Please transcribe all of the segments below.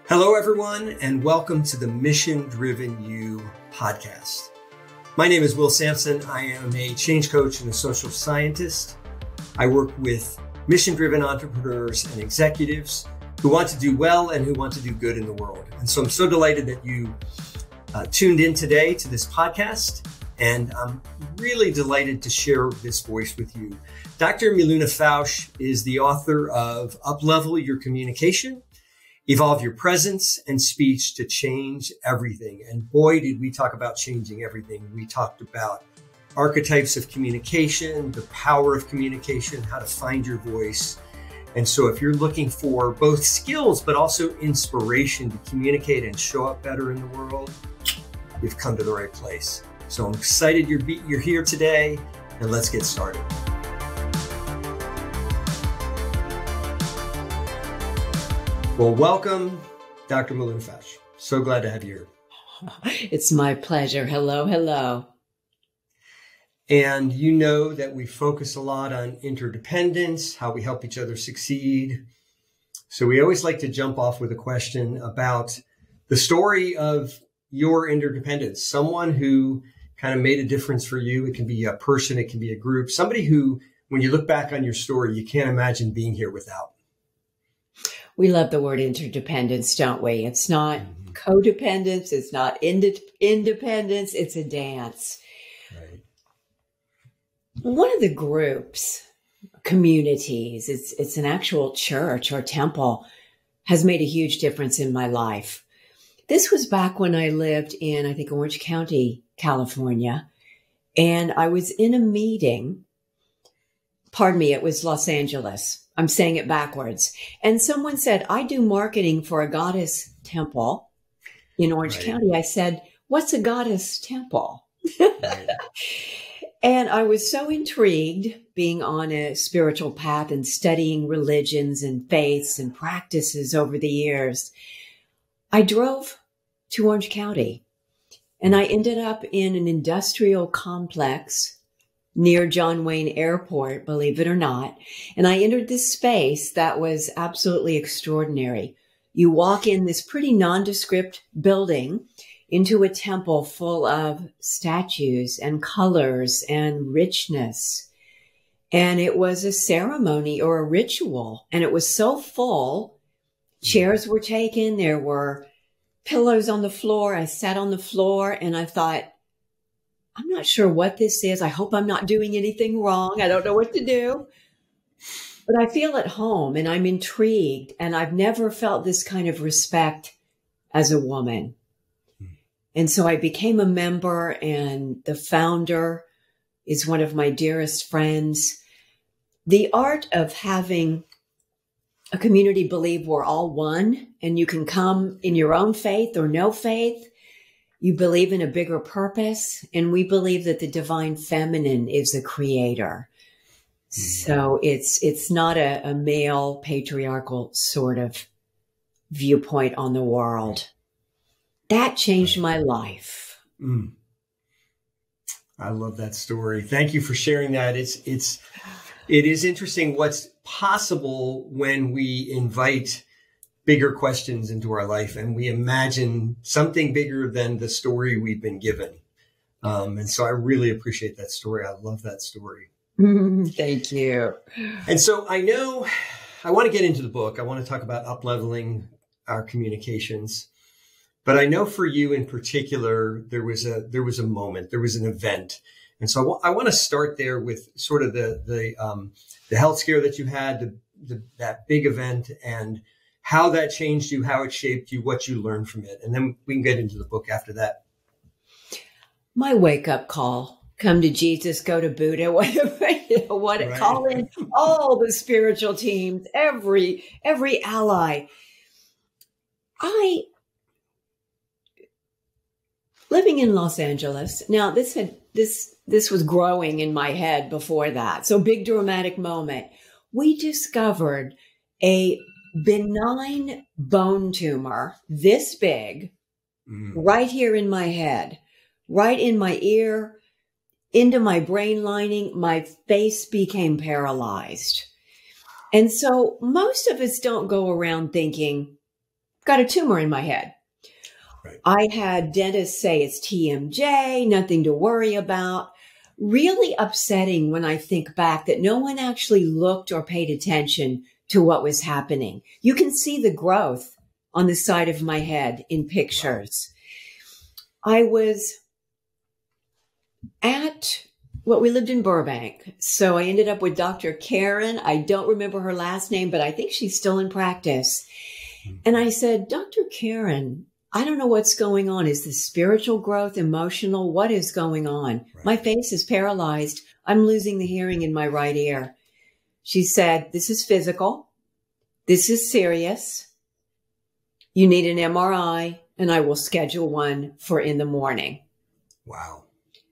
Hello, everyone, and welcome to the Mission Driven You podcast. My name is Will Sampson. I am a change coach and a social scientist. I work with mission-driven entrepreneurs and executives who want to do well and who want to do good in the world. And so I'm so delighted that you tuned in today to this podcast, and I'm really delighted to share this voice with you. Dr. Miluna Fausch is the author of Uplevel Your Communication, Evolve Your Presence and Speech to Change Everything. And boy, did we talk about changing everything. We talked about archetypes of communication, the power of communication, how to find your voice. And so if you're looking for both skills, but also inspiration to communicate and show up better in the world, you've come to the right place. So I'm excited you're here today, and let's get started. Well, welcome, Dr. Miluna Fausch. So glad to have you here. It's my pleasure. Hello, hello. And you know that we focus a lot on interdependence, how we help each other succeed. So we always like to jump off with a question about the story of your interdependence, someone who kind of made a difference for you. It can be a person, it can be a group, somebody who, when you look back on your story, you can't imagine being here without. We love the word interdependence, don't we? It's not codependence. It's not independence. It's a dance. Right. One of the groups, communities, it's an actual church or temple, has made a huge difference in my life. This was back when I lived in, I think, Orange County, California. And I was in a meeting. Pardon me, it was Los Angeles. I'm saying it backwards. And someone said, I do marketing for a goddess temple in Orange County. I said, what's a goddess temple? Right. And I was so intrigued being on a spiritual path and studying religions and faiths and practices over the years. I drove to Orange County and I ended up in an industrial complex near John Wayne Airport, believe it or not. And I entered this space that was absolutely extraordinary. You walk in this pretty nondescript building into a temple full of statues and colors and richness. And it was a ceremony or a ritual. And it was so full. Chairs were taken. There were pillows on the floor. I sat on the floor and I thought, I'm not sure what this is. I hope I'm not doing anything wrong. I don't know what to do. But I feel at home and I'm intrigued. And I've never felt this kind of respect as a woman. And so I became a member, and the founder is one of my dearest friends. The art of having a community believe we're all one, and you can come in your own faith or no faith. You believe in a bigger purpose, and we believe that the divine feminine is the creator. So it's not a male patriarchal sort of viewpoint on the world. That changed my life. I love that story. Thank you for sharing that. It is interesting what's possible when we invite bigger questions into our life and we imagine something bigger than the story we've been given. And so I really appreciate that story. I love that story. Thank you. And so I want to get into the book. I want to talk about upleveling our communications. But I know for you in particular, there was a moment, there was an event. And so I want to start there with sort of the health scare that you had, that big event, and how that changed you, how it shaped you, what you learned from it. And then we can get into the book after that. My wake-up call, come to Jesus, go to Buddha, Right. Call in all the spiritual teams, every ally. Living in Los Angeles. Now, this was growing in my head before that. So big dramatic moment. We discovered a benign bone tumor this big right here in my head, right in my ear, into my brain lining. My face became paralyzed. And so most of us don't go around thinking, got a tumor in my head. Right. I had dentists say it's TMJ, nothing to worry about. Really upsetting when I think back that no one actually looked or paid attention to what was happening. You can see the growth on the side of my head in pictures. Wow. I was we lived in Burbank. So I ended up with Dr. Karen. I don't remember her last name, but I think she's still in practice. And I said, Dr. Karen, I don't know what's going on. Is this spiritual growth, emotional? What is going on? Right. My face is paralyzed. I'm losing the hearing in my right ear. She said, this is physical. This is serious. You need an MRI, and I will schedule one for in the morning. Wow.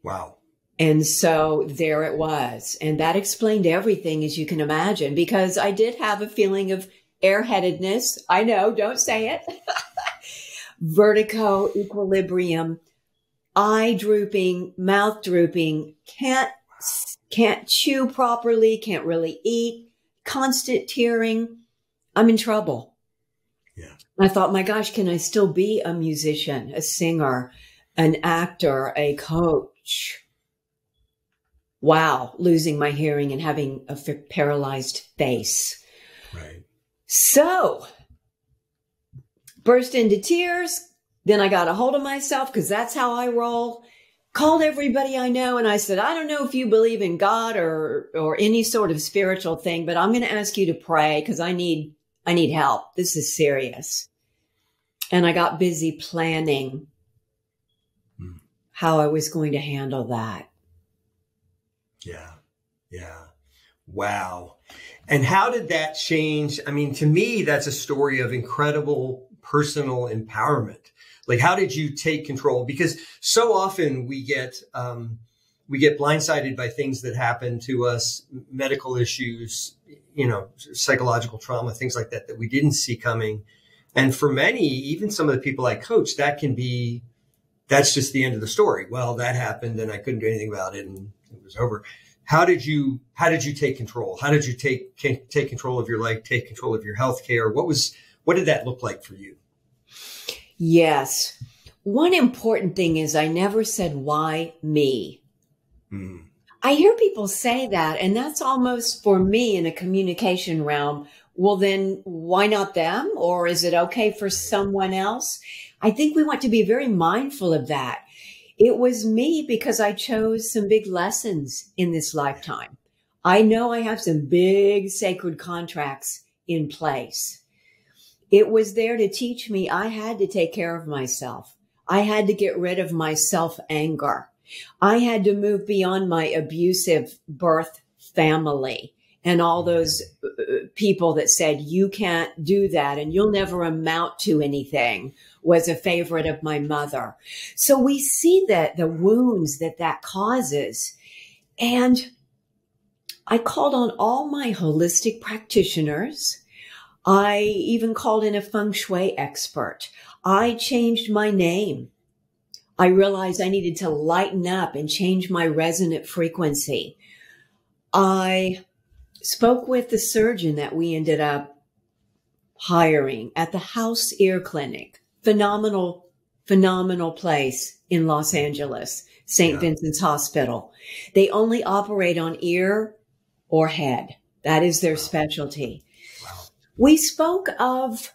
Wow. And so there it was. And that explained everything, as you can imagine, because I did have a feeling of airheadedness. I know, don't say it. Vertigo, equilibrium, eye drooping, mouth drooping, can't chew properly, can't really eat, constant tearing. I'm in trouble. Yeah. I thought, my gosh, can I still be a musician, a singer, an actor, a coach? Wow, losing my hearing and having a paralyzed face. Right. So, burst into tears. Then I got a hold of myself because that's how I roll. Called everybody I know and I said, I don't know if you believe in God or any sort of spiritual thing, but I'm going to ask you to pray because I need help. This is serious. And I got busy planning how I was going to handle that. Yeah. Yeah. Wow. And how did that change? I mean, to me, that's a story of incredible personal empowerment. Like, how did you take control? Because so often we get blindsided by things that happen to us, medical issues, psychological trauma, things like that we didn't see coming. And for many, even some of the people I coach, that's just the end of the story. Well, that happened and I couldn't do anything about it and it was over. How did you take control? How did you take control of your life, take control of your healthcare? What did that look like for you? Yes. One important thing is I never said, why me? I hear people say that, and that's almost for me in a communication realm. Well, then why not them? Or is it okay for someone else? I think we want to be very mindful of that. It was me because I chose some big lessons in this lifetime. I know I have some big sacred contracts in place. It was there to teach me I had to take care of myself. I had to get rid of my self-anger. I had to move beyond my abusive birth family and all those people that said, you can't do that and you'll never amount to anything, was a favorite of my mother. So we see that the wounds that causes. And I called on all my holistic practitioners. I even called in a feng shui expert. I changed my name. I realized I needed to lighten up and change my resonant frequency. I spoke with the surgeon that we ended up hiring at the House Ear Clinic. Phenomenal place in Los Angeles, St. Vincent's Hospital. They only operate on ear or head. That is their specialty. We spoke of,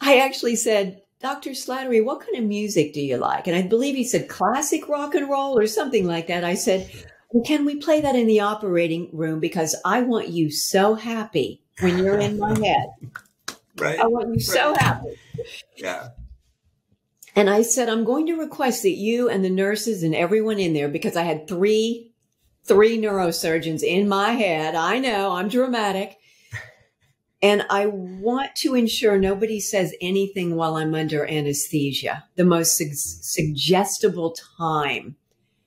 I actually said, Dr. Slattery, what kind of music do you like? And I believe he said classic rock and roll or something like that. I said, well, can we play that in the operating room? Because I want you so happy when you're in my head. Right. I want you so happy. Yeah. And I said, I'm going to request that you and the nurses and everyone in there, because I had three neurosurgeons in my head. I know, I'm dramatic. And I want to ensure nobody says anything while I'm under anesthesia, the most suggestible time.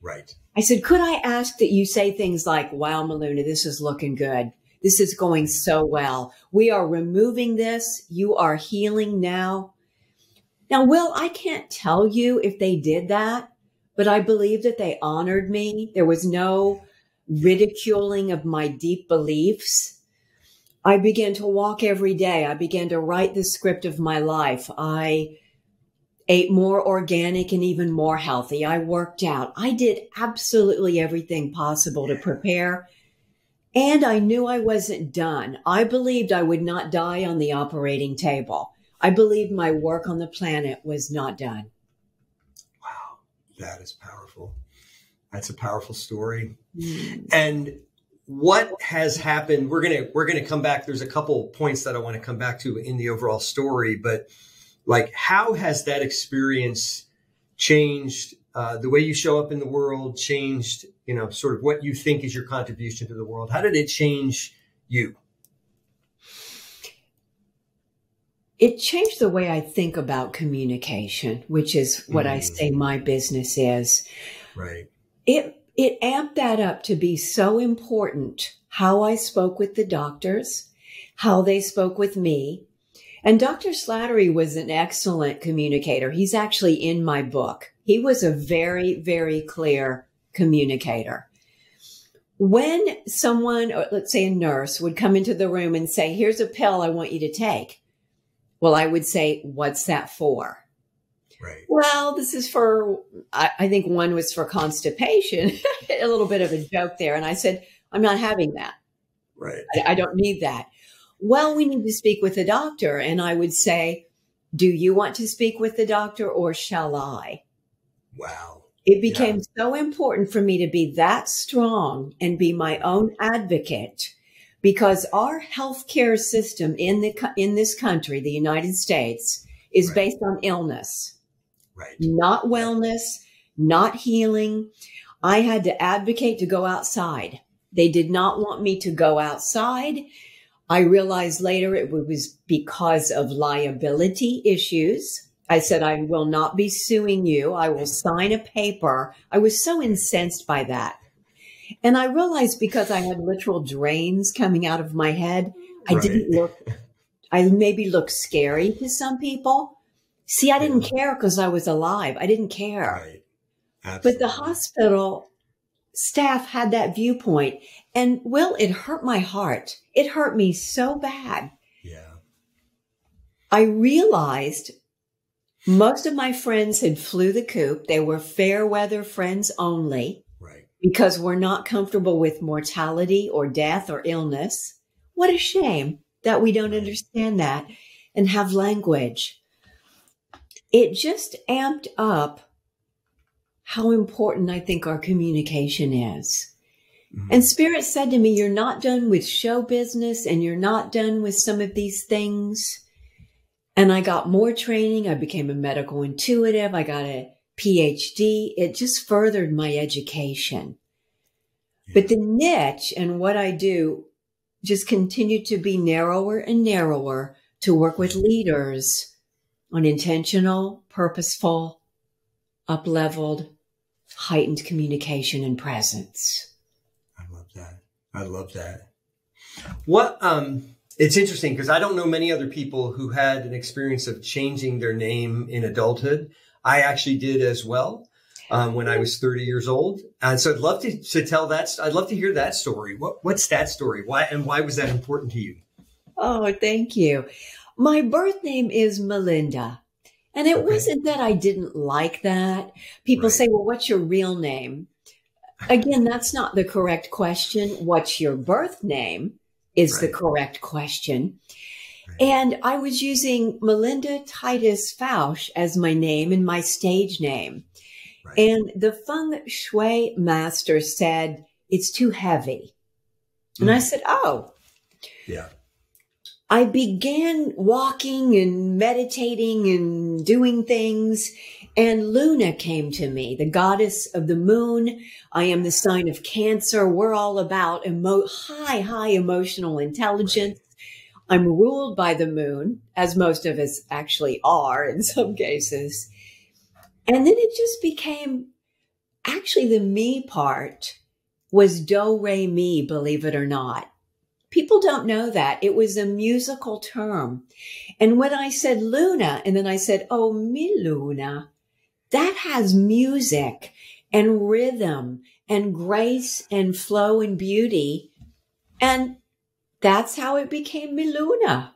Right. I said, could I ask that you say things like, wow, Miluna, this is looking good. This is going so well. We are removing this. You are healing now. Now, Will, I can't tell you if they did that, but I believe that they honored me. There was no ridiculing of my deep beliefs. I began to walk every day. I began to write the script of my life. I ate more organic and even more healthy. I worked out. I did absolutely everything possible to prepare. And I knew I wasn't done. I believed I would not die on the operating table. I believed my work on the planet was not done. Wow, that is powerful. That's a powerful story. And what has happened? We're gonna come back. There's a couple points that I want to come back to in the overall story, but like, how has that experience changed the way you show up in the world? Changed, sort of what you think is your contribution to the world? How did it change you? It changed the way I think about communication, which is what I say my business is. Right. It amped that up to be so important, how I spoke with the doctors, how they spoke with me. And Dr. Slattery was an excellent communicator. He's actually in my book. He was a very, very clear communicator. When someone, or let's say a nurse, would come into the room and say, here's a pill I want you to take. Well, I would say, what's that for? Right. Well, this is for, I think one was for constipation, a little bit of a joke there. And I said, I'm not having that. Right. I don't need that. Well, we need to speak with the doctor. And I would say, do you want to speak with the doctor or shall I? Wow. It became so important for me to be that strong and be my own advocate, because our healthcare system in this country, the United States, is based on illness. Right. Not wellness, not healing. I had to advocate to go outside. They did not want me to go outside. I realized later it was because of liability issues. I said, I will not be suing you. I will sign a paper. I was so incensed by that. And I realized because I had literal drains coming out of my head, I maybe looked scary to some people. See, I didn't care because I was alive. I didn't care. Right. Absolutely. But the hospital staff had that viewpoint. And Will, it hurt my heart. It hurt me so bad. Yeah. I realized most of my friends had flew the coop. They were fair weather friends only. Right. Because we're not comfortable with mortality or death or illness. What a shame that we don't understand that and have language. It just amped up how important I think our communication is. Mm-hmm. And Spirit said to me, you're not done with show business and you're not done with some of these things. And I got more training. I became a medical intuitive. I got a PhD. It just furthered my education. Yeah. But the niche and what I do just continued to be narrower and narrower to work with leaders on intentional, purposeful, up-leveled, heightened communication and presence. I love that. I love that. What, it's interesting because I don't know many other people who had an experience of changing their name in adulthood. I actually did as well when I was 30 years old. And so I'd love to tell that. I'd love to hear that story. What's that story? Why was that important to you? Oh, thank you. My birth name is Melinda. And it wasn't that I didn't like that. People say, well, what's your real name? Again, that's not the correct question. What's your birth name is the correct question. And I was using Melinda Titus Fausch as my name and my stage name. And the feng shui master said, it's too heavy. And I said, oh. Yeah. I began walking and meditating and doing things. And Luna came to me, the goddess of the moon. I am the sign of Cancer. We're all about high emotional intelligence. I'm ruled by the moon, as most of us actually are in some cases. And then it just became, actually the me part was do, re, mi, believe it or not. People don't know that. It was a musical term. And when I said Luna, and then I said, oh, Miluna, that has music and rhythm and grace and flow and beauty. And that's how it became Miluna.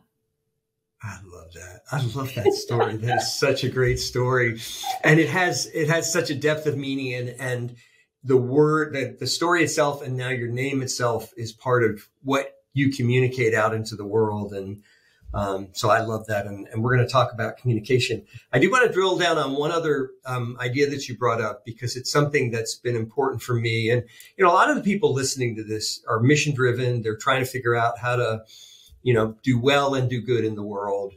I love that. I love that story. That is such a great story. And it has such a depth of meaning, and the word, that the story itself and now your name itself is part of what you communicate out into the world. And so I love that. And we're going to talk about communication. I do want to drill down on one other idea that you brought up, because it's something that's been important for me. And, a lot of the people listening to this are mission driven. They're trying to figure out how to, do well and do good in the world.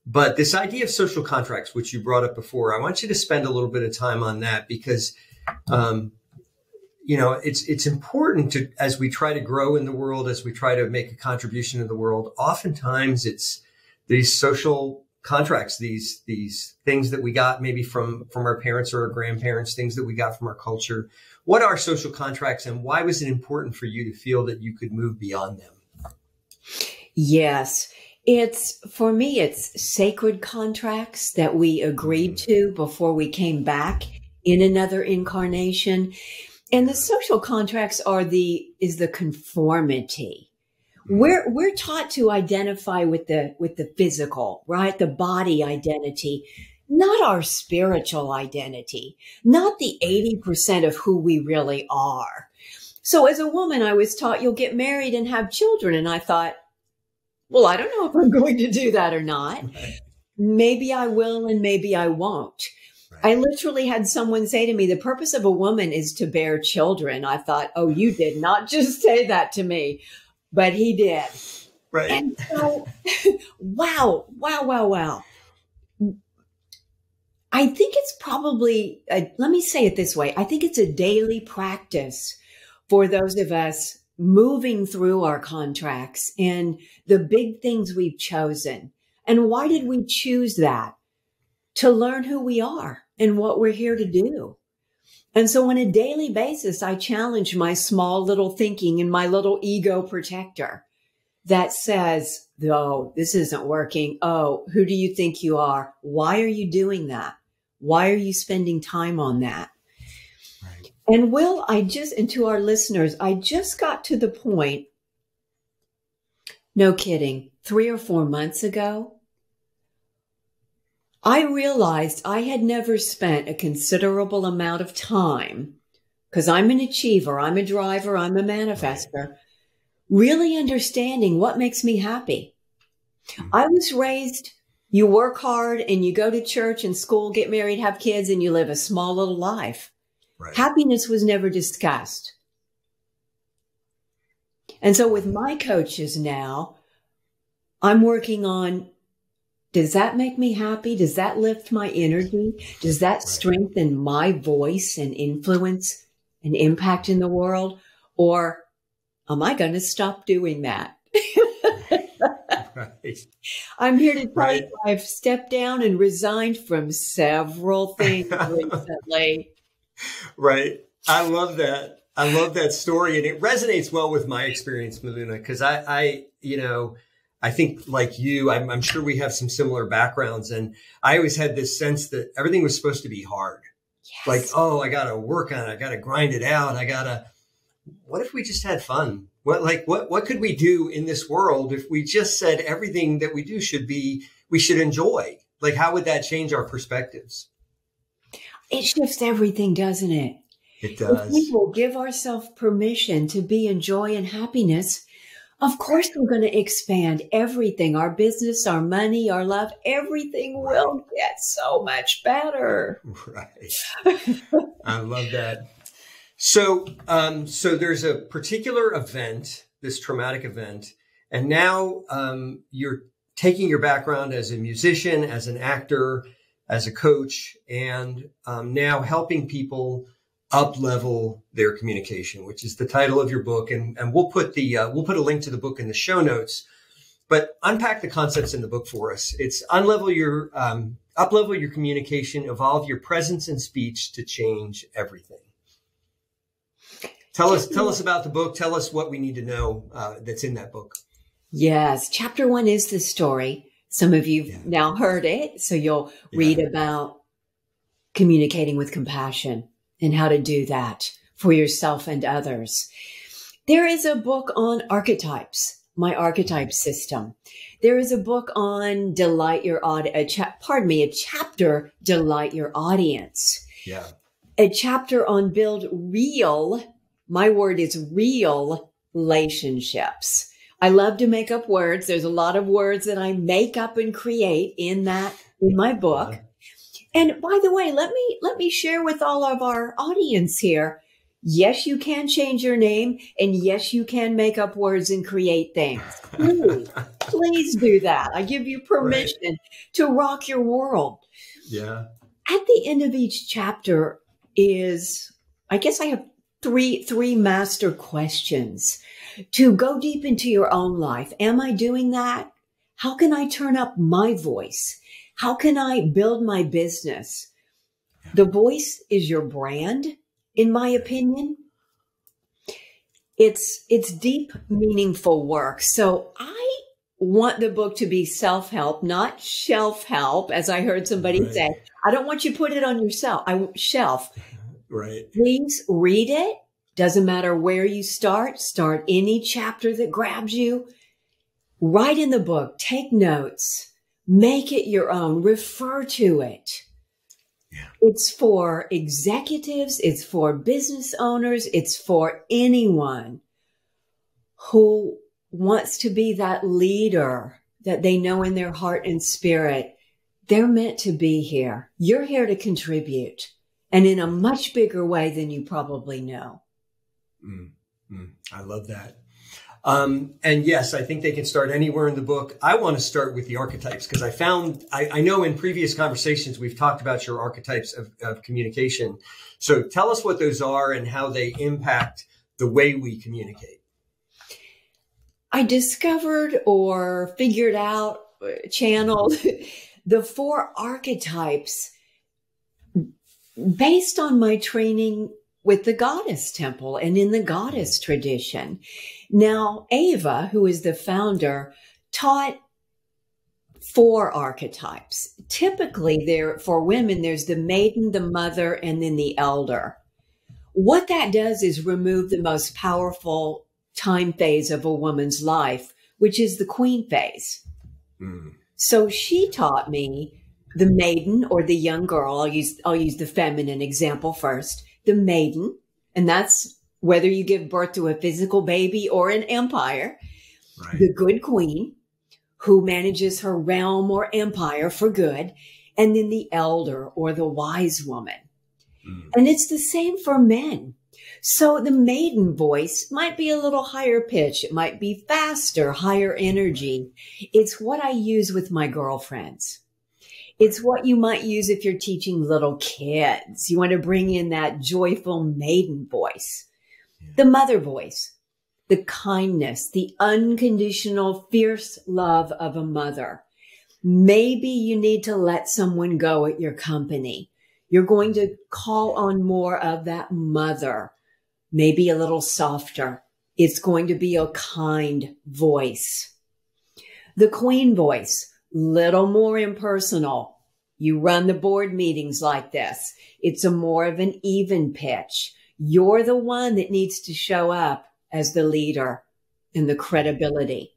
But this idea of social contracts, which you brought up before, I want you to spend a little bit of time on that, because, it's important to, as we try to grow in the world, as we try to make a contribution in the world, oftentimes it's these social contracts, these things that we got maybe from our parents or our grandparents, things that we got from our culture. What are social contracts, and why was it important for you to feel that you could move beyond them? Yes. For me, it's sacred contracts that we agreed to before we came back in another incarnation. And the social contracts is the conformity. We're taught to identify with the physical, right? The body identity, not our spiritual identity, not the 80% of who we really are. So as a woman, I was taught you'll get married and have children. And I thought, well, I don't know if I'm going to do that or not. Right. Maybe I will and maybe I won't. Right. I literally had someone say to me, the purpose of a woman is to bear children. I thought, oh, you did not just say that to me, but he did. Right. And so, wow. I think it's probably, let me say it this way. I think it's a daily practice for those of us moving through our contracts and the big things we've chosen. And why did we choose that? To learn who we are and what we're here to do. And so on a daily basis, I challenge my small little thinking and my little ego protector that says, oh, this isn't working. Oh, who do you think you are? Why are you doing that? Why are you spending time on that? Right. And Will, and to our listeners, I just got to the point, no kidding, 3 or 4 months ago, I realized I had never spent a considerable amount of time, because I'm an achiever, I'm a driver, I'm a manifester, really understanding what makes me happy. I was raised, you work hard and you go to church and school, get married, have kids, and you live a small little life. Right. Happiness was never discussed. And so with my coaches now, I'm working on, does that make me happy? Does that lift my energy? Does that strengthen my voice and influence and impact in the world? Or am I going to stop doing that? Right. I'm here to tell you I've stepped down and resigned from several things recently. Right. I love that. I love that story. And it resonates well with my experience, Miluna, because I think like you, I'm sure we have some similar backgrounds. And I always had this sense that everything was supposed to be hard. Yes. Like, oh, I got to work on it. I got to grind it out. What if we just had fun? What could we do in this world if we just said everything that we do we should enjoy? Like, how would that change our perspectives? It shifts everything, doesn't it? It does. If we will give ourselves permission to be in joy and happiness, of course we're going to expand everything, our business, our money, our love, everything will get so much better. Right. I love that. So there's a particular event, this traumatic event, and now you're taking your background as a musician, as an actor, as a coach, and now helping people up-level their communication, which is the title of your book. And we'll put a link to the book in the show notes. But unpack the concepts in the book for us. It's up-level your communication, evolve your presence and speech to change everything. Tell us about the book. Tell us what we need to know that's in that book. Yes. Chapter 1 is the story. Some of you've now heard it, so you'll read about communicating with compassion and how to do that for yourself and others. There is a book on archetypes, my archetype system. There is a book on a chapter, Delight Your Audience. Yeah. A chapter on build real, my word is real relationships. I love to make up words. There's a lot of words that I make up and create in my book. And by the way, let me share with all of our audience here. Yes, you can change your name, and yes, you can make up words and create things. Please do that. I give you permission to rock your world. Yeah. At the end of each chapter I guess I have three master questions to go deep into your own life. Am I doing that? How can I turn up my voice? How can I build my business? The voice is your brand, in my opinion. It's deep, meaningful work. So I want the book to be self-help, not shelf help, as I heard somebody say. I don't want you to put it on yourself. Shelf. Right. Please read it. Doesn't matter where you start. Start any chapter that grabs you. Write in the book. Take notes. Make it your own. Refer to it. Yeah. It's for executives. It's for business owners. It's for anyone who wants to be that leader that they know in their heart and spirit. They're meant to be here. You're here to contribute, and in a much bigger way than you probably know. I love that. And yes, I think they can start anywhere in the book. I want to start with the archetypes because I know in previous conversations, we've talked about your archetypes of communication. So tell us what those are and how they impact the way we communicate. I discovered or figured out, channeled the 4 archetypes based on my training with the Goddess Temple and in the Goddess tradition. Now, Ava, who is the founder, taught 4 archetypes. Typically, for women, there's the maiden, the mother, and then the elder. What that does is remove the most powerful time phase of a woman's life, which is the queen phase. So she taught me the maiden or the young girl. I'll use the feminine example first. The maiden, and that's whether you give birth to a physical baby or an empire. Right. The good queen who manages her realm or empire for good. And then the elder or the wise woman. And it's the same for men. So the maiden voice might be a little higher pitch. It might be faster, higher energy. It's what I use with my girlfriends. It's what you might use if you're teaching little kids. You want to bring in that joyful maiden voice. The mother voice, the kindness, the unconditional, fierce love of a mother. Maybe you need to let someone go at your company. You're going to call on more of that mother, maybe a little softer. It's going to be a kind voice. The queen voice, little more impersonal. You run the board meetings like this. It's a more of an even pitch. You're the one that needs to show up as the leader and the credibility.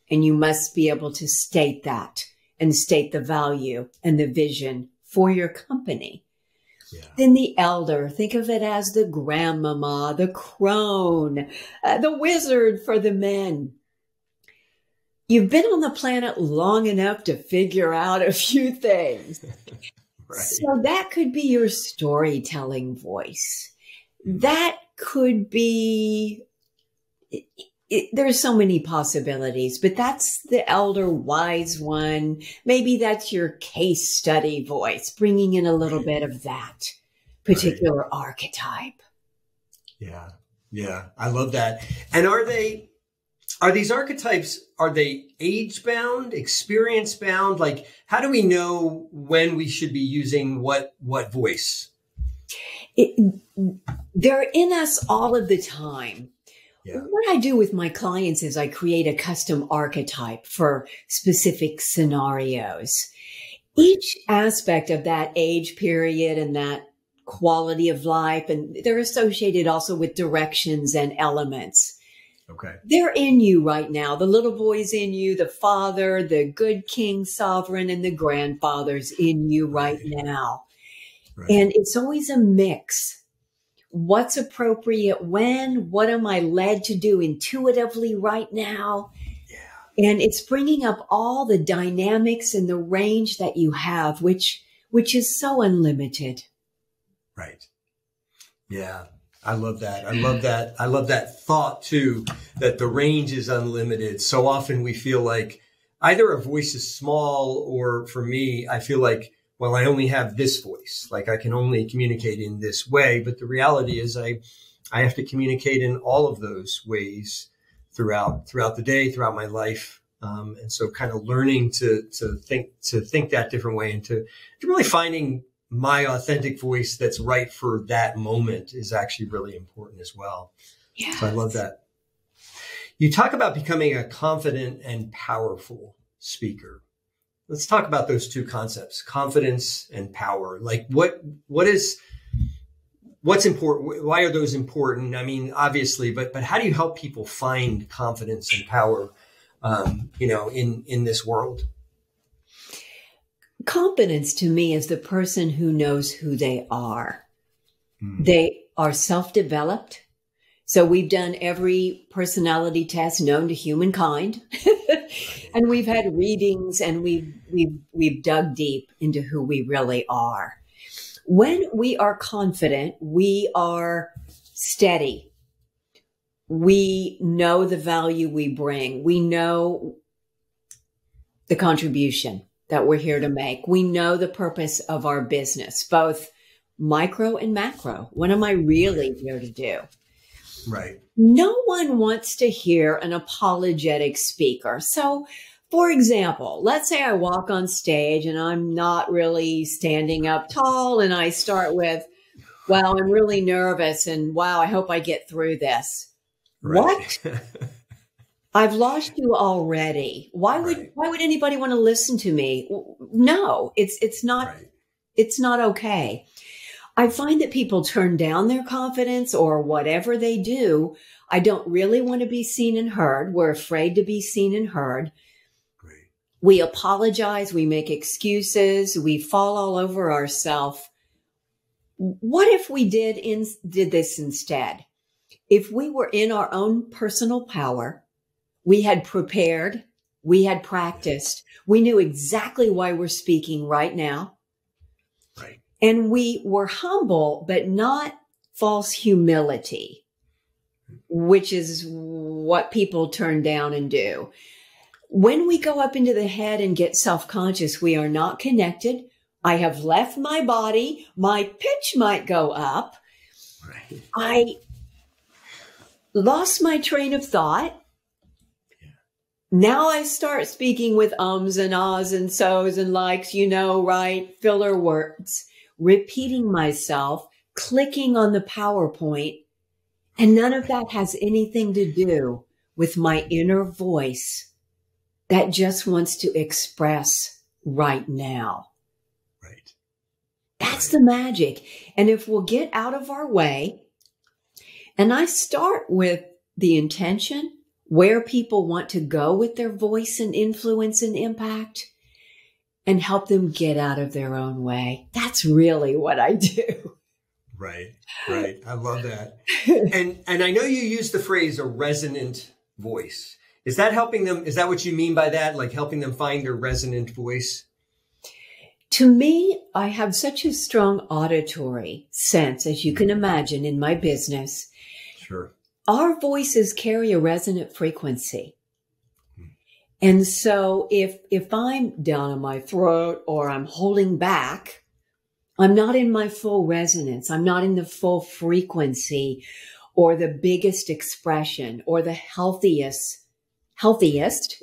And you must be able to state that and state the value and the vision for your company. Yeah. Then the elder, think of it as the grandmama, the crone, the wizard for the men. You've been on the planet long enough to figure out a few things. Right. So that could be your storytelling voice. That could be, there's so many possibilities, but that's the elder wise one. Maybe that's your case study voice, bringing in a little bit of that particular archetype. Yeah. Yeah. I love that. And are these archetypes, are they age bound, experience bound? Like, how do we know when we should be using what voice? They're in us all of the time. Yeah. What I do with my clients is I create a custom archetype for specific scenarios. Each aspect of that age period and that quality of life, and they're associated also with directions and elements. Okay. They're in you right now. The little boy's in you, the father, the good king sovereign, and the grandfather's in you right now. Right. And it's always a mix. What's appropriate when? What am I led to do intuitively right now? Yeah. And it's bringing up all the dynamics and the range that you have, which is so unlimited. Right. Yeah. I love that. I love that. I love that thought too, that the range is unlimited. So often we feel like either our voice is small, or for me, I feel like, well, I only have this voice. Like I can only communicate in this way. But the reality is I have to communicate in all of those ways throughout the day, throughout my life. And so kind of learning to think that different way, and to really finding my authentic voice that's right for that moment is actually really important as well. Yeah. So I love that. You talk about becoming a confident and powerful speaker. Let's talk about those two concepts, confidence and power. Like what's important? Why are those important? I mean, obviously, but how do you help people find confidence and power, in this world? Confidence to me is the person who knows who they are. They are self-developed. So we've done every personality test known to humankind, and we've had readings, and we've dug deep into who we really are. When we are confident, we are steady. We know the value we bring. We know the contribution that we're here to make. We know the purpose of our business, both micro and macro. What am I really here to do? Right. No one wants to hear an apologetic speaker. So, for example, let's say I walk on stage and I'm not really standing up tall, and I start with, well, I'm really nervous, and wow, I hope I get through this. Right. What? I've lost you already. Why would anybody want to listen to me? No, it's not, Right. It's not okay. I find that people turn down their confidence, or whatever they do. I don't really want to be seen and heard. We're afraid to be seen and heard. Great. We apologize. We make excuses. We fall all over ourselves. What if we did this instead? If we were in our own personal power, we had prepared, we had practiced, we knew exactly why we're speaking right now. Right. And we were humble, but not false humility, which is what people turn down and do. When we go up into the head and get self-conscious, we are not connected. I have left my body. My pitch might go up. Right. I lost my train of thought. Now I start speaking with ums and ahs and so's and likes, right? Filler words, repeating myself, clicking on the PowerPoint. And none of that has anything to do with my inner voice that just wants to express right now. Right. That's the magic. And if we'll get out of our way, and I start with the intention, where people want to go with their voice and influence and impact, and help them get out of their own way. That's really what I do. Right. Right. I love that. And I know you use the phrase a resonant voice. Is that helping them? Is that what you mean by that? Like helping them find their resonant voice? To me, I have such a strong auditory sense, as you can imagine, in my business. Sure. Our voices carry a resonant frequency. And so if I'm down in my throat or I'm holding back, I'm not in my full resonance. I'm not in the full frequency or the biggest expression or the healthiest,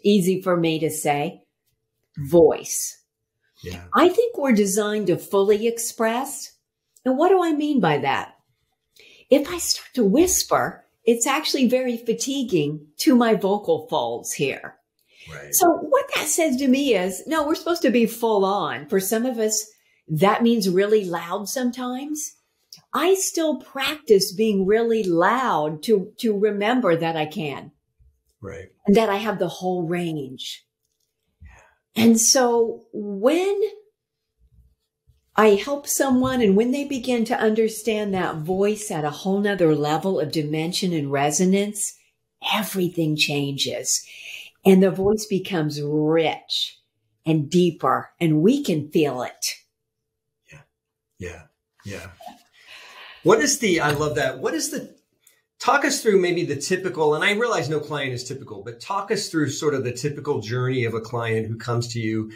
easy for me to say, voice. Yeah. I think we're designed to fully express. And what do I mean by that? If I start to whisper, it's actually very fatiguing to my vocal folds here. Right. So what that says to me is, no, we're supposed to be full on. For some of us, that means really loud sometimes. I still practice being really loud to remember that I can. Right. and that I have the whole range. And so when I help someone and when they begin to understand that voice at a whole nother level of dimension and resonance, everything changes and the voice becomes rich and deeper and we can feel it. Yeah. I love that. Talk us through maybe the typical, and I realize no client is typical, but talk us through sort of the typical journey of a client who comes to you.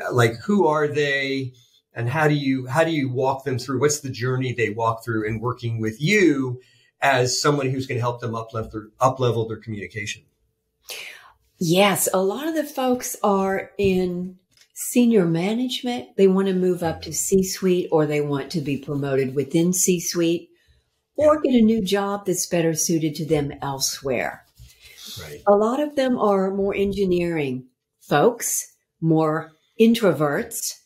Like, who are they and how do you walk them through? What's the journey they walk through in working with you as someone who's going to help them up-level their communication? Yes. A lot of the folks are in senior management. They want to move up to C-suite or they want to be promoted within C-suite or get a new job that's better suited to them elsewhere. Right. A lot of them are more engineering folks, more introverts.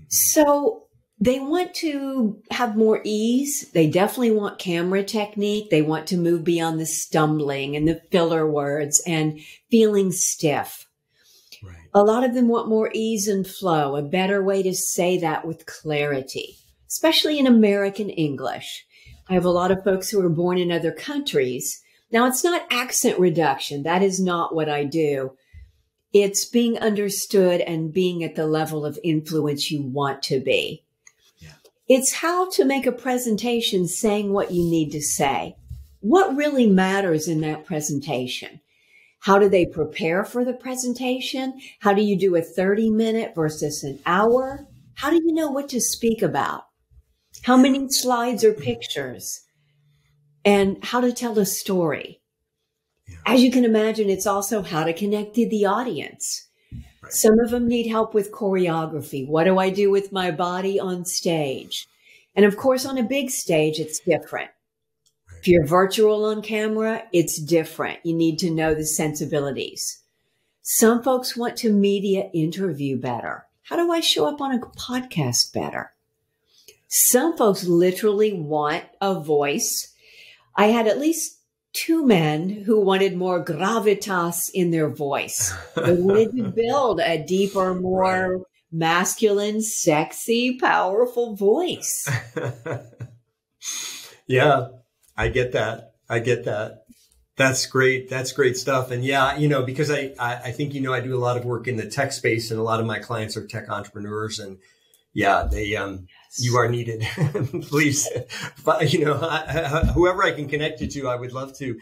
So they want to have more ease. They definitely want camera technique. They want to move beyond the stumbling and the filler words and feeling stiff. Right. A lot of them want more ease and flow, a better way to say that with clarity, especially in American English. I have a lot of folks who are born in other countries. Now, it's not accent reduction. That is not what I do. It's being understood and being at the level of influence you want to be. Yeah. It's how to make a presentation saying what you need to say. What really matters in that presentation? How do they prepare for the presentation? How do you do a 30-minute versus an hour? How do you know what to speak about? How many slides or pictures? And how to tell a story. Yeah. As you can imagine, it's also how to connect to the audience. Right. Some of them need help with choreography. What do I do with my body on stage? And of course, on a big stage, it's different. Right. If you're virtual on camera, it's different. You need to know the sensibilities. Some folks want to media interview better. How do I show up on a podcast better? Some folks literally want a voice. I had at least 2 men who wanted more gravitas in their voice. They wanted to build a deeper, more masculine, sexy, powerful voice. Yeah, I get that. That's great. That's great stuff. And yeah, because I think, I do a lot of work in the tech space and a lot of my clients are tech entrepreneurs and yeah, they, you are needed. Please, whoever I can connect you to, I would love to.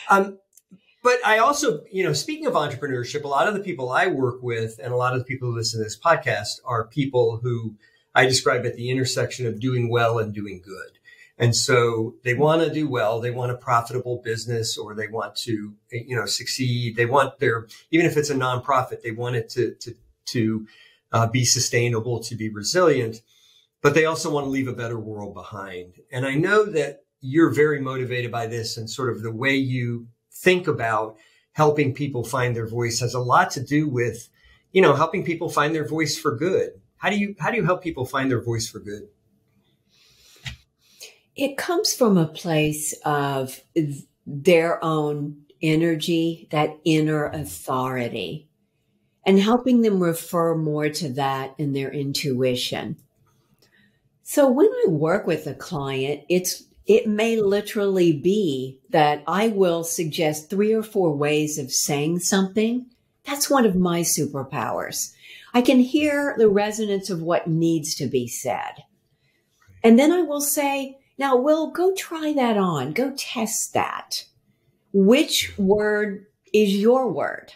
But I also, speaking of entrepreneurship, a lot of the people I work with and a lot of the people who listen to this podcast are people who I describe at the intersection of doing well and doing good. And so they want to do well. They want a profitable business or they want to, succeed. They want even if it's a nonprofit, they want it to be sustainable, to be resilient. But they also want to leave a better world behind. And I know that you're very motivated by this and sort of the way you think about helping people find their voice has a lot to do with, helping people find their voice for good. How do you help people find their voice for good? It comes from a place of their own energy, that inner authority, and helping them refer more to that in their intuition. So when I work with a client, it may literally be that I will suggest 3 or 4 ways of saying something. That's one of my superpowers. I can hear the resonance of what needs to be said. And then I will say, now, Will, go try that on. Go test that. Which word is your word?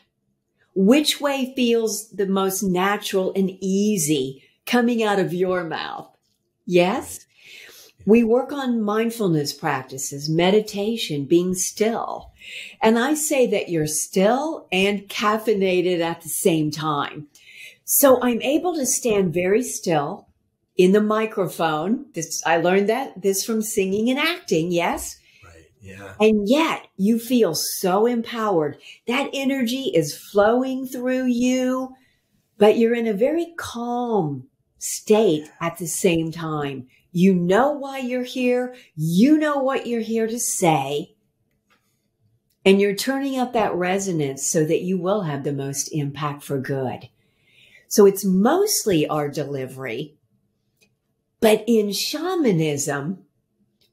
Which way feels the most natural and easy coming out of your mouth? Yes. We work on mindfulness practices, meditation, being still. And I say that you're still and caffeinated at the same time. So I'm able to stand very still in the microphone. I learned this from singing and acting. Yes. Right. Yeah. And yet you feel so empowered. That energy is flowing through you, but you're in a very calm state at the same time. You know why you're here. You know what you're here to say. And you're turning up that resonance so that you will have the most impact for good. So it's mostly our delivery. But in shamanism,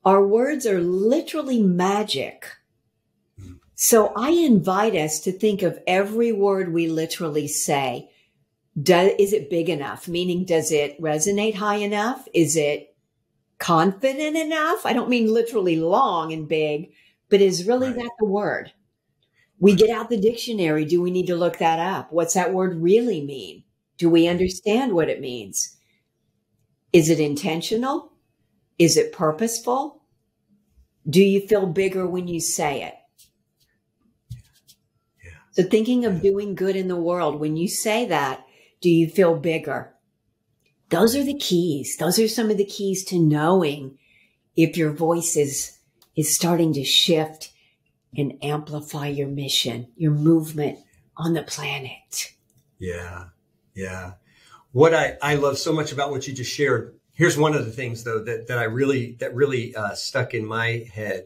our words are literally magic. So I invite us to think of every word we literally say. Is it big enough? Meaning, does it resonate high enough? Is it confident enough? I don't mean literally long and big, but is really that the word? We get out the dictionary. Do we need to look that up? What's that word really mean? Do we understand what it means? Is it intentional? Is it purposeful? Do you feel bigger when you say it? Yeah. So thinking of doing good in the world, when you say that, do you feel bigger? Those are the keys. Those are some of the keys to knowing if your voice is starting to shift and amplify your mission, your movement on the planet. Yeah. Yeah. What I love so much about what you just shared. Here's one of the things though, that really stuck in my head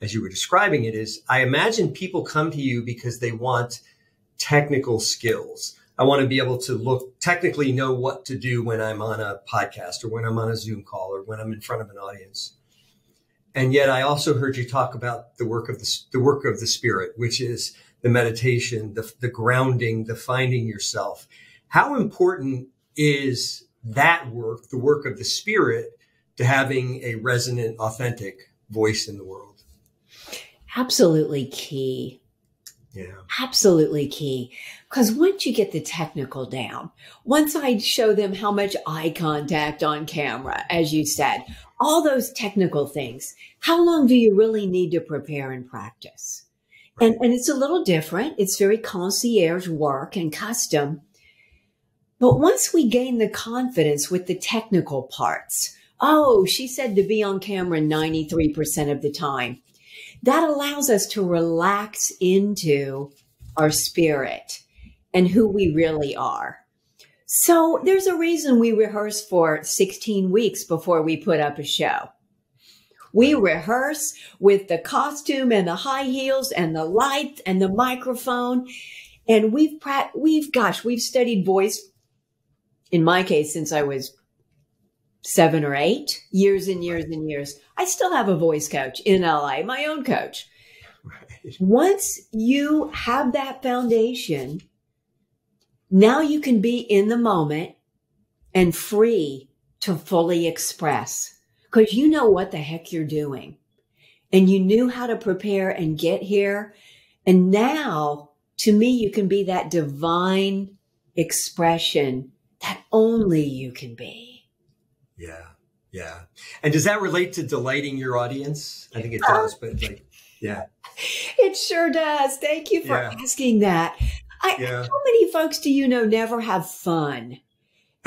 as you were describing it is I imagine people come to you because they want technical skills. I want to be able to technically know what to do when I'm on a podcast or when I'm on a Zoom call or when I'm in front of an audience. And yet I also heard you talk about the work of the spirit, which is the meditation, the grounding, the finding yourself. How important is that work, the work of the spirit, to having a resonant, authentic voice in the world? Absolutely key. Yeah. Absolutely key. Because once you get the technical down, once I show them how much eye contact on camera, as you said, all those technical things, how long do you really need to prepare and practice? Right. And it's a little different. It's very concierge work and custom. But once we gain the confidence with the technical parts, oh, she said to be on camera 93% of the time. That allows us to relax into our spirit and who we really are. So there's a reason we rehearse for 16 weeks before we put up a show. We rehearse with the costume and the high heels and the light and the microphone. And we've studied voice, in my case, since I was 7 or 8 years and years and years. I still have a voice coach in LA, my own coach. Right. Once you have that foundation, now you can be in the moment and free to fully express because you know what the heck you're doing and you knew how to prepare and get here. And now, to me, you can be that divine expression that only you can be. Yeah. Yeah. And does that relate to delighting your audience? I think it does, but yeah. It sure does. Thank you for asking that. How many folks do you know never have fun?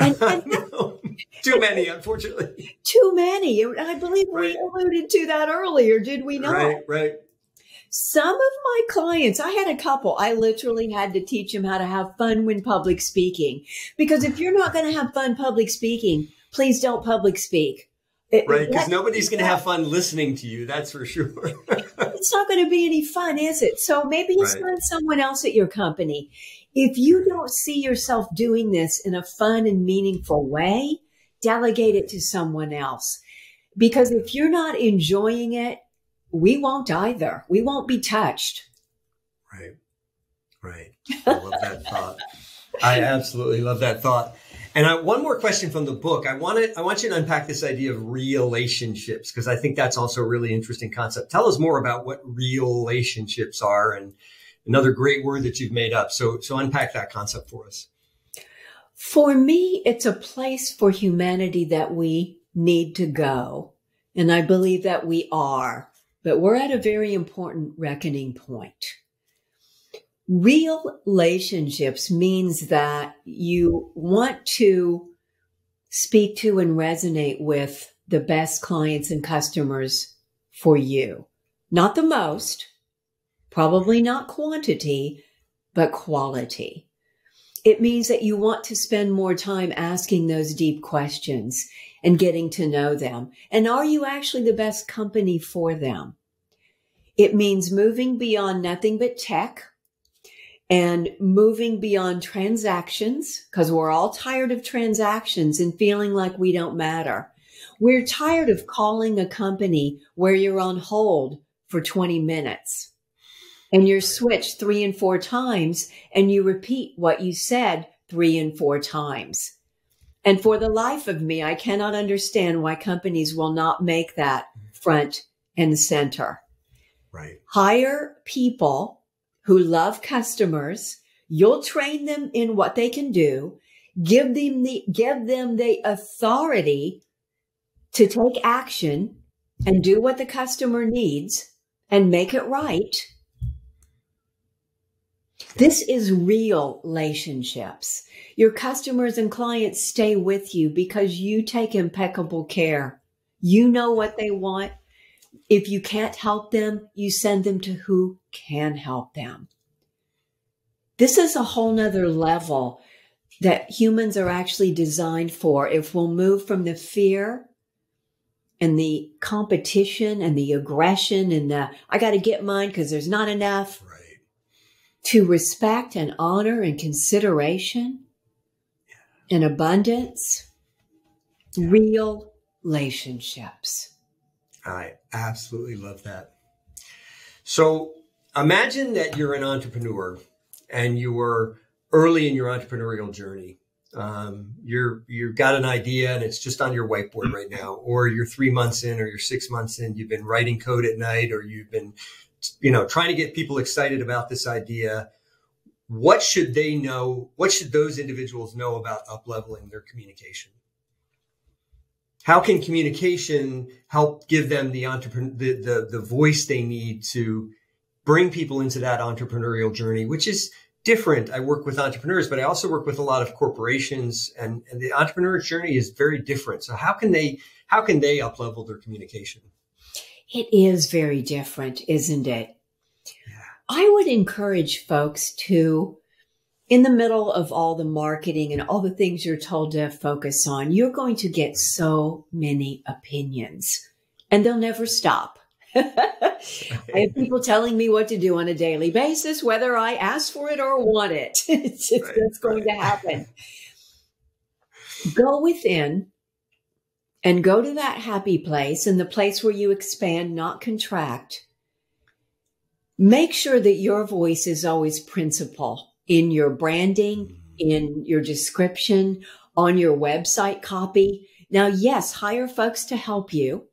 And no, too many, unfortunately. Too many. And I believe we alluded to that earlier, did we not? Right. Some of my clients, I had a couple, I literally had to teach them how to have fun when public speaking. Because if you're not going to have fun public speaking, please don't public speak. Right, because nobody's going to have fun listening to you, that's for sure. It's not going to be any fun, is it? So maybe you find someone else at your company. If you don't see yourself doing this in a fun and meaningful way, delegate it to someone else. Because if you're not enjoying it, we won't either. We won't be touched. Right. I love that thought. I absolutely love that thought. And one more question from the book. I want you to unpack this idea of relationships because I think that's also a really interesting concept. Tell us more about what relationships are and another great word that you've made up. So unpack that concept for us. For me, it's a place for humanity that we need to go. And I believe that we are, but we're at a very important reckoning point. Real relationships means that you want to speak to and resonate with the best clients and customers for you. Not the most, probably not quantity, but quality. It means that you want to spend more time asking those deep questions and getting to know them. And are you actually the best company for them? It means moving beyond nothing but tech and moving beyond transactions, because we're all tired of transactions and feeling like we don't matter. We're tired of calling a company where you're on hold for 20 minutes and you're switched 3 and 4 times and you repeat what you said 3 and 4 times. And for the life of me, I cannot understand why companies will not make that front and center. Right. Hire people who love customers. You'll train them in what they can do. Give them the authority to take action and do what the customer needs and make it right. This is real relationships. Your customers and clients stay with you because you take impeccable care. You know what they want. If you can't help them, you send them to who can help them. This is a whole nother level that humans are actually designed for. If we'll move from the fear and the competition and the aggression and the, I got to get mine because there's not enough, Right. to respect and honor and consideration and abundance, real relationships. I absolutely love that. So imagine that you're an entrepreneur and you were early in your entrepreneurial journey. You've got an idea and it's just on your whiteboard right now, or you're 3 months in, or you're 6 months in, you've been writing code at night, or you've been, trying to get people excited about this idea. What should they know? What should those individuals know about upleveling their communication? How can communication help give them the voice they need to bring people into that entrepreneurial journey, which is different? I work with entrepreneurs, but I also work with a lot of corporations, and the entrepreneur journey is very different. So how can they uplevel their communication? It is very different, isn't it? Yeah. I would encourage folks to, in the middle of all the marketing and all the things you're told to focus on, you're going to get so many opinions and they'll never stop. I have people telling me what to do on a daily basis, whether I ask for it or want it. It's going to happen. Go within and go to that happy place, and the place where you expand, not contract. Make sure that your voice is always principal in your branding, in your description, on your website copy. Now, yes, hire folks to help you.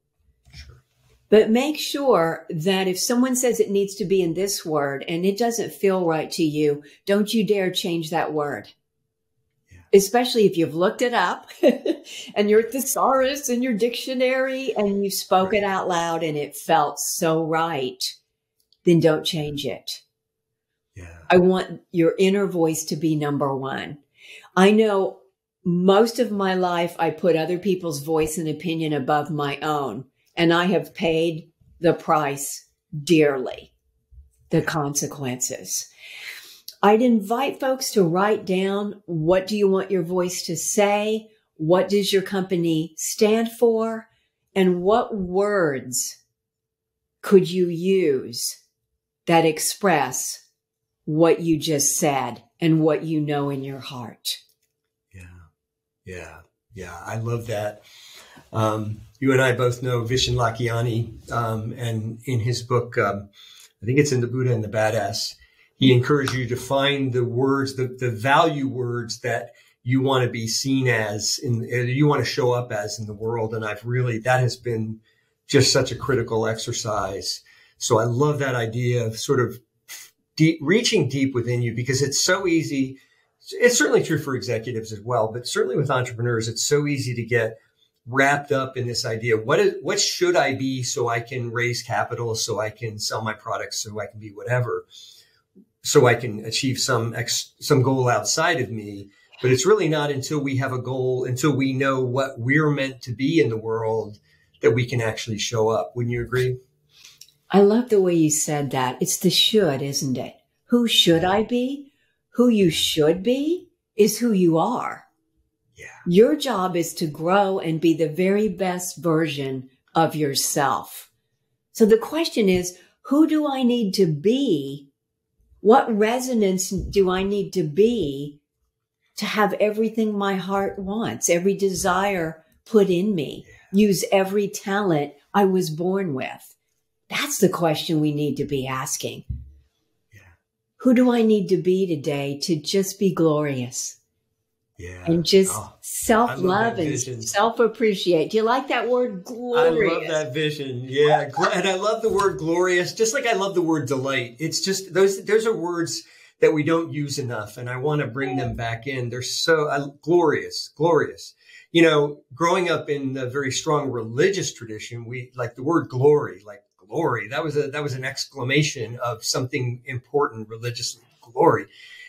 But make sure that if someone says it needs to be in this word and it doesn't feel right to you, don't you dare change that word. Yeah. Especially if you've looked it up and your thesaurus in your dictionary and you spoke it out loud and it felt so right, then don't change it. Yeah. I want your inner voice to be number one. I know most of my life I put other people's voice and opinion above my own. And I have paid the price dearly, the consequences. I'd invite folks to write down, what do you want your voice to say? What does your company stand for? And what words could you use that express what you just said and what you know in your heart? Yeah. I love that. You and I both know Vishen Lakhiani, and in his book, I think it's in The Buddha and the Badass, he encouraged you to find the words, the value words that you want to be seen as, you want to show up as in the world. And that has been just such a critical exercise. So I love that idea of sort of reaching deep within you, because it's so easy. It's certainly true for executives as well, but certainly with entrepreneurs, it's so easy to get wrapped up in this idea. What should I be so I can raise capital, so I can sell my products, so I can be whatever, so I can achieve some goal outside of me. But it's really not until we have a goal, until we know what we're meant to be in the world, that we can actually show up. Wouldn't you agree? I love the way you said that. It's the should, isn't it? Who should I be? Who you should be is who you are. Yeah. Your job is to grow and be the very best version of yourself. So the question is, Who do I need to be? What resonance do I need to be to have everything my heart wants, every desire put in me, use every talent I was born with? That's the question we need to be asking. Yeah. Who do I need to be today to just be glorious? Yeah. And just self-love and self-appreciate. Do you like that word, glorious? I love that vision. Yeah. And I love the word glorious, just like I love the word delight. It's just, those are words that we don't use enough. And I want to bring them back in. They're so glorious. You know, growing up in a very strong religious tradition, we like the word glory, like glory. That was an exclamation of something important religiously, glory.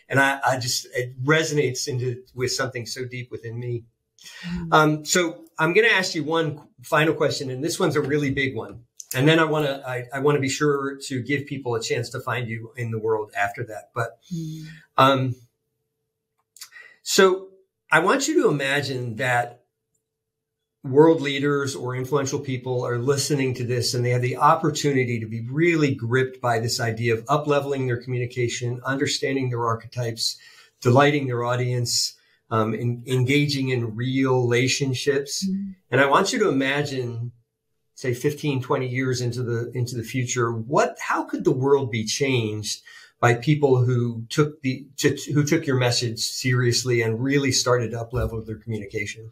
And I just, it resonates with something so deep within me. So I'm going to ask you one final question, and this one's a really big one. And then I want to be sure to give people a chance to find you in the world after that. But, so I want you to imagine that world leaders or influential people are listening to this and they have the opportunity to be really gripped by this idea of up-leveling their communication, understanding their archetypes, delighting their audience, engaging in real relationships. And I want you to imagine, say 15, 20 years into the future, how could the world be changed by people who took your message seriously and really started to up-level their communication?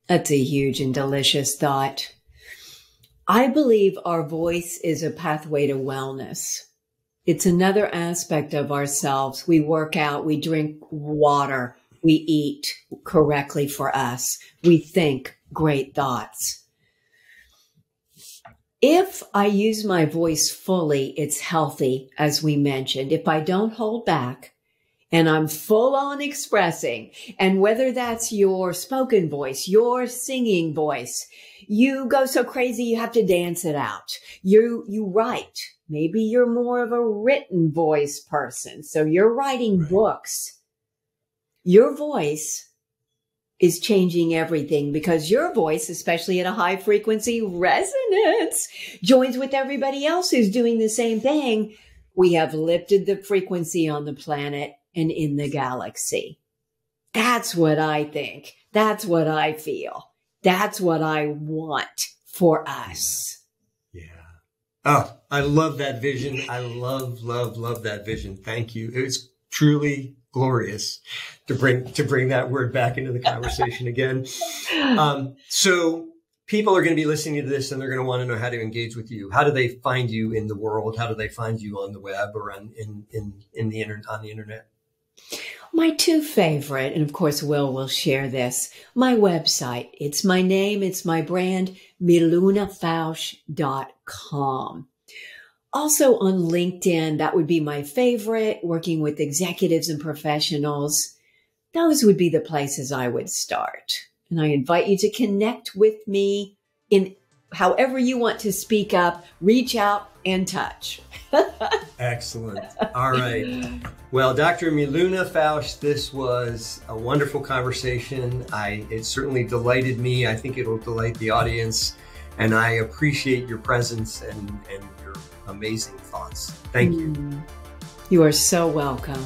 That's a huge and delicious thought. I believe our voice is a pathway to wellness. It's another aspect of ourselves. We work out, we drink water, we eat correctly for us. We think great thoughts. If I use my voice fully, it's healthy, as we mentioned. If I don't hold back, and I'm full on expressing, and whether that's your spoken voice, your singing voice, you go so crazy you have to dance it out. You write. Maybe you're more of a written voice person, so you're writing books. Your voice is changing everything because your voice, especially at a high frequency resonance, joins with everybody else who's doing the same thing. We have lifted the frequency on the planet and in the galaxy. That's what I think. That's what I feel. That's what I want for us. Yeah. Oh, I love that vision. I love that vision. Thank you. It was truly glorious to bring that word back into the conversation again. So people are going to be listening to this and they're going to want to know how to engage with you. How do they find you in the world? How do they find you on the web or on the internet? My two favorite, and of course, Will share this, my website. It's my name. It's my brand, milunafausch.com. Also on LinkedIn, that would be my favorite, working with executives and professionals. Those would be the places I would start. And I invite you to connect with me in however you want to speak up, reach out, and touch. Excellent. All right. Well, Dr. Miluna Fausch, this was a wonderful conversation. It certainly delighted me. I think it'll delight the audience. And I appreciate your presence and your amazing thoughts. Thank you. You are so welcome.